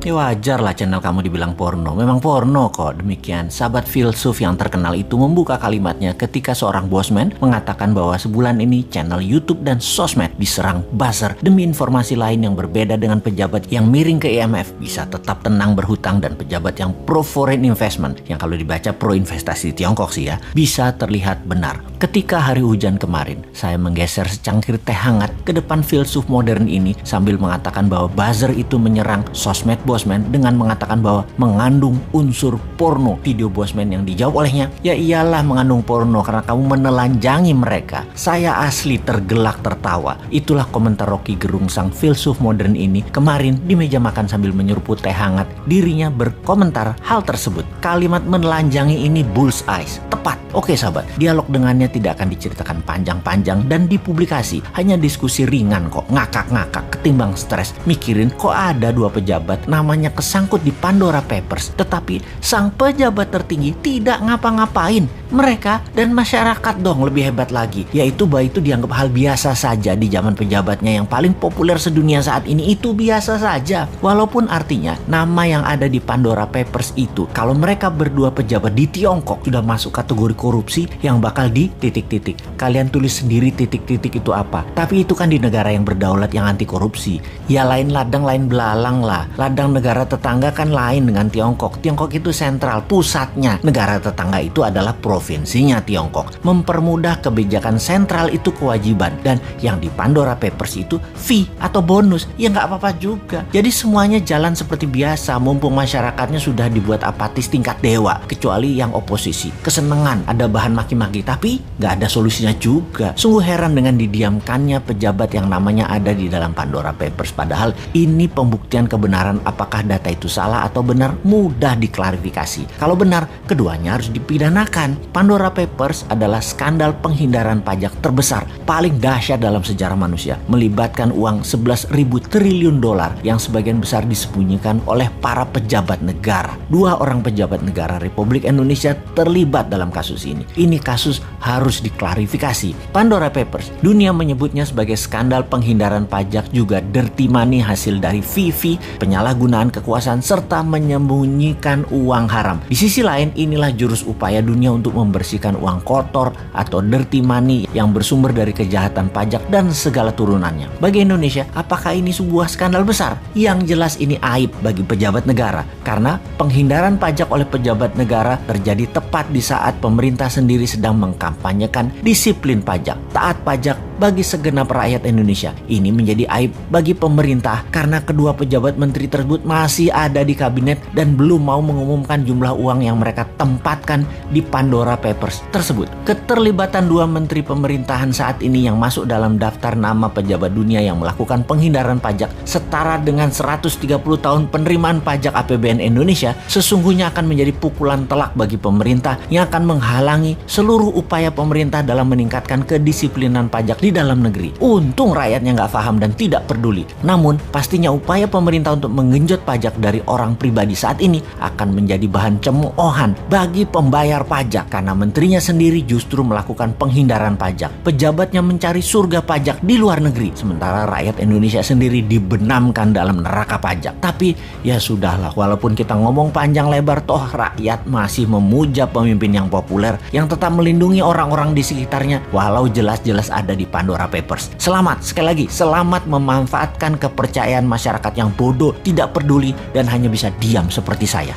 Ya wajar lah channel kamu dibilang porno. Memang porno kok. Demikian sahabat filsuf yang terkenal itu membuka kalimatnya ketika seorang bosman mengatakan bahwa sebulan ini channel YouTube dan sosmed diserang buzzer demi informasi lain yang berbeda dengan pejabat yang miring ke IMF bisa tetap tenang berhutang dan pejabat yang pro foreign investment yang kalau dibaca pro investasi di Tiongkok sih ya bisa terlihat benar. Ketika hari hujan kemarin, saya menggeser secangkir teh hangat ke depan filsuf modern ini sambil mengatakan bahwa buzzer itu menyerang sosmed bosman dengan mengatakan bahwa mengandung unsur porno. Video bosman yang dijawab olehnya, ya iyalah mengandung porno karena kamu menelanjangi mereka. Saya asli tergelak tertawa. Itulah komentar Rocky Gerung sang filsuf modern ini kemarin di meja makan sambil menyeruput teh hangat. Dirinya berkomentar hal tersebut. Kalimat menelanjangi ini bullseye, tepat. Oke sahabat, dialog dengannya tidak akan diceritakan panjang-panjang dan dipublikasi. Hanya diskusi ringan kok, ngakak-ngakak ketimbang stres. Mikirin kok ada dua pejabat namanya kesangkut di Pandora Papers, tetapi sang pejabat tertinggi tidak ngapa-ngapain. Mereka dan masyarakat dong lebih hebat lagi, yaitu bahwa itu dianggap hal biasa saja di zaman pejabatnya yang paling populer sedunia saat ini. Itu biasa saja, walaupun artinya nama yang ada di Pandora Papers itu kalau mereka berdua pejabat di Tiongkok sudah masuk kategori korupsi yang bakal di titik-titik. Kalian tulis sendiri titik-titik itu apa. Tapi itu kan di negara yang berdaulat yang anti korupsi. Ya lain ladang lain belalang lah. Ladang negara tetangga kan lain dengan Tiongkok. Tiongkok itu sentral, pusatnya. Negara tetangga itu adalah provinsinya Tiongkok. Mempermudah kebijakan sentral itu kewajiban. Dan yang di Pandora Papers itu fee atau bonus. Ya nggak apa-apa juga. Jadi semuanya jalan seperti biasa. Mumpung masyarakatnya sudah dibuat apatis tingkat dewa. Kecuali yang oposisi. Kesenangan ada bahan maki-maki. Tapi nggak ada solusinya juga. Sungguh heran dengan didiamkannya pejabat yang namanya ada di dalam Pandora Papers. Padahal ini pembuktian kebenaran apakah data itu salah atau benar mudah diklarifikasi. Kalau benar, keduanya harus dipidanakan. Pandora Papers adalah skandal penghindaran pajak terbesar paling dahsyat dalam sejarah manusia. Melibatkan uang 11.000 triliun dolar yang sebagian besar disembunyikan oleh para pejabat negara. 2 orang pejabat negara Republik Indonesia terlibat dalam kasus ini. Ini kasus harus diklarifikasi. Pandora Papers, dunia menyebutnya sebagai skandal penghindaran pajak, juga dirty money hasil dari fee, penyalahgunaan kekuasaan, serta menyembunyikan uang haram. Di sisi lain, inilah jurus upaya dunia untuk membersihkan uang kotor atau dirty money yang bersumber dari kejahatan pajak dan segala turunannya. Bagi Indonesia, apakah ini sebuah skandal besar? Yang jelas ini aib bagi pejabat negara, karena penghindaran pajak oleh pejabat negara terjadi tepat di saat pemerintah sendiri sedang mengkampanyekan disiplin pajak, taat pajak bagi segenap rakyat Indonesia. Ini menjadi aib bagi pemerintah karena kedua pejabat menteri tersebut masih ada di kabinet dan belum mau mengumumkan jumlah uang yang mereka tempatkan di Pandora Papers tersebut. Keterlibatan 2 menteri pemerintahan saat ini yang masuk dalam daftar nama pejabat dunia yang melakukan penghindaran pajak setara dengan 130 tahun penerimaan pajak APBN Indonesia sesungguhnya akan menjadi pukulan telak bagi pemerintah yang akan menghalangi seluruh upaya pemerintah dalam meningkatkan kedisiplinan pajak di dalam negeri. Untung rakyatnya nggak paham dan tidak peduli. Namun pastinya upaya pemerintah untuk menggenjot pajak dari orang pribadi saat ini akan menjadi bahan cemoohan bagi pembayar pajak karena menterinya sendiri justru melakukan penghindaran pajak. Pejabatnya mencari surga pajak di luar negeri, sementara rakyat Indonesia sendiri dibenamkan dalam neraka pajak. Tapi ya sudahlah, walaupun kita ngomong panjang lebar, toh rakyat masih memuja pemimpin yang populer yang tetap melindungi orang-orang di sekitarnya walau jelas-jelas ada di Pandora Papers. Selamat, sekali lagi, selamat memanfaatkan kepercayaan masyarakat yang bodoh, tidak peduli, dan hanya bisa diam seperti saya.